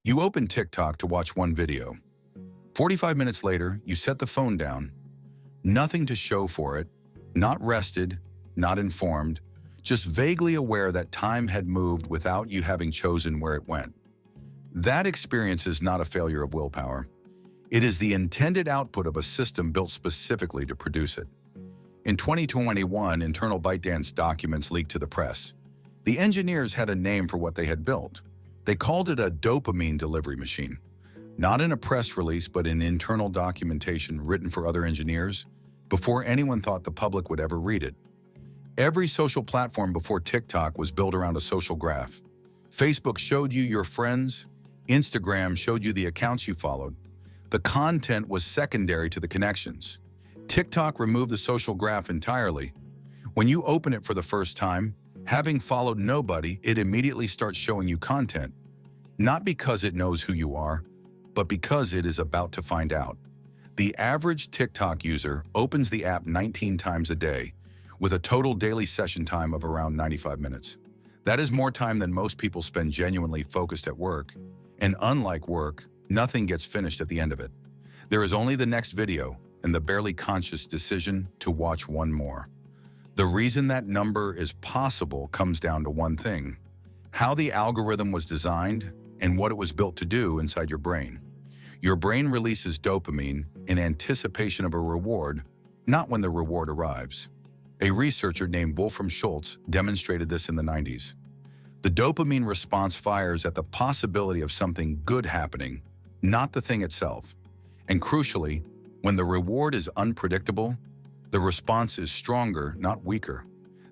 You open TikTok to watch one video. 45 minutes later, you set the phone down. Nothing to show for it, not rested, not informed, just vaguely aware that time had moved without you having chosen where it went. That experience is not a failure of willpower. It is the intended output of a system built specifically to produce it. In 2021, internal ByteDance documents leaked to the press. The engineers had a name for what they had built. They called it a dopamine delivery machine. Not in a press release, but in internal documentation written for other engineers, before anyone thought the public would ever read it. Every social platform before TikTok was built around a social graph. Facebook showed you your friends. Instagram showed you the accounts you followed. The content was secondary to the connections. TikTok removed the social graph entirely. When you open it for the first time, having followed nobody, it immediately starts showing you content. Not because it knows who you are, but because it is about to find out. The average TikTok user opens the app 19 times a day, with a total daily session time of around 95 minutes. That is more time than most people spend genuinely focused at work. And unlike work, nothing gets finished at the end of it. There is only the next video and the barely conscious decision to watch one more. The reason that number is possible comes down to one thing: how the algorithm was designed and what it was built to do inside your brain. Your brain releases dopamine in anticipation of a reward, not when the reward arrives. A researcher named Wolfram Schultz demonstrated this in the 90s. The dopamine response fires at the possibility of something good happening, not the thing itself. And crucially, when the reward is unpredictable, the response is stronger, not weaker.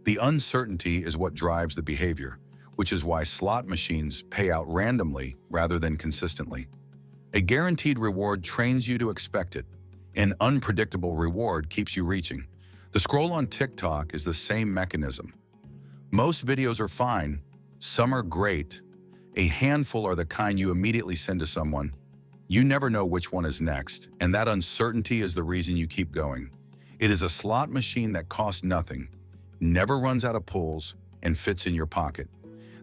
The uncertainty is what drives the behavior, which is why slot machines pay out randomly rather than consistently. A guaranteed reward trains you to expect it. An unpredictable reward keeps you reaching. The scroll on TikTok is the same mechanism. Most videos are fine. Some are great. A handful are the kind you immediately send to someone. You never know which one is next, and that uncertainty is the reason you keep going. It is a slot machine that costs nothing, never runs out of pulls, and fits in your pocket.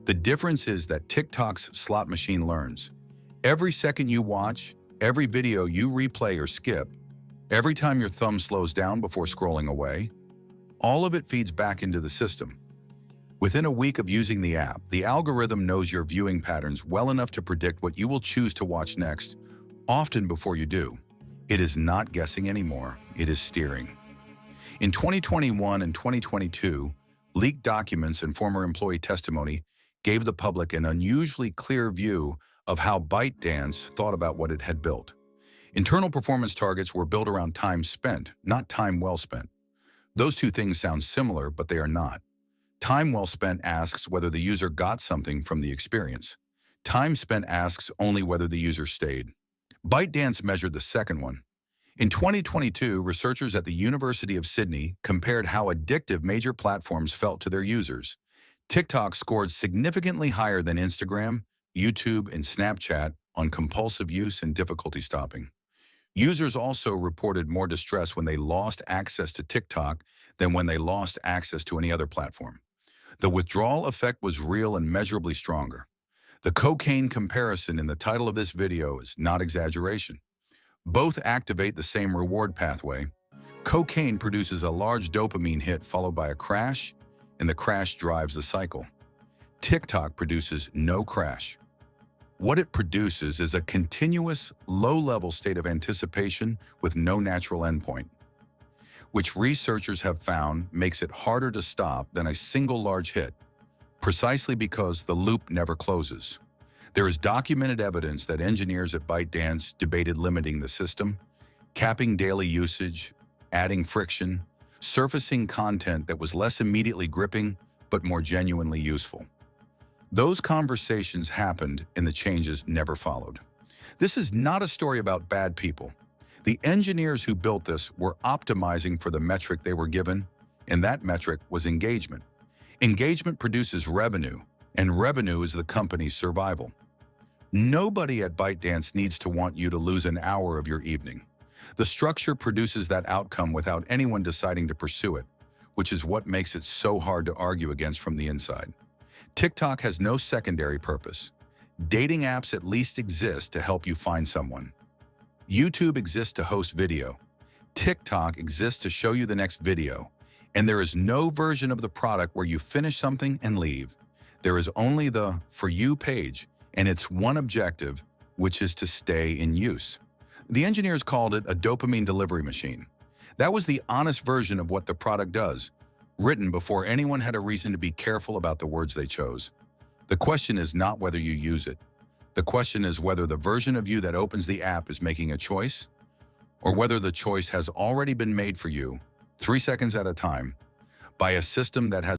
The difference is that TikTok's slot machine learns. Every second you watch, every video you replay or skip, every time your thumb slows down before scrolling away, all of it feeds back into the system. Within a week of using the app, the algorithm knows your viewing patterns well enough to predict what you will choose to watch next, often before you do. It is not guessing anymore, it is steering. In 2021 and 2022, leaked documents and former employee testimony gave the public an unusually clear view of how ByteDance thought about what it had built. Internal performance targets were built around time spent, not time well spent. Those two things sound similar, but they are not. Time well spent asks whether the user got something from the experience. Time spent asks only whether the user stayed. ByteDance measured the second one. In 2022, researchers at the University of Sydney compared how addictive major platforms felt to their users. TikTok scored significantly higher than Instagram, YouTube, and Snapchat on compulsive use and difficulty stopping. Users also reported more distress when they lost access to TikTok than when they lost access to any other platform. The withdrawal effect was real and measurably stronger. The cocaine comparison in the title of this video is not exaggeration. Both activate the same reward pathway. Cocaine produces a large dopamine hit followed by a crash, and the crash drives the cycle. TikTok produces no crash. What it produces is a continuous, low-level state of anticipation with no natural endpoint, which researchers have found makes it harder to stop than a single large hit, precisely because the loop never closes. There is documented evidence that engineers at ByteDance debated limiting the system, capping daily usage, adding friction, surfacing content that was less immediately gripping but more genuinely useful. Those conversations happened and the changes never followed. This is not a story about bad people. The engineers who built this were optimizing for the metric they were given, and that metric was engagement. Engagement produces revenue, and revenue is the company's survival. Nobody at ByteDance needs to want you to lose an hour of your evening. The structure produces that outcome without anyone deciding to pursue it, which is what makes it so hard to argue against from the inside. TikTok has no secondary purpose. Dating apps at least exist to help you find someone. YouTube exists to host video. TikTok exists to show you the next video. And there is no version of the product where you finish something and leave. There is only the For You page, and its one objective, which is to stay in use. The engineers called it a dopamine delivery machine. That was the honest version of what the product does, written before anyone had a reason to be careful about the words they chose. The question is not whether you use it. The question is whether the version of you that opens the app is making a choice, or whether the choice has already been made for you, 3 seconds at a time, by a system that has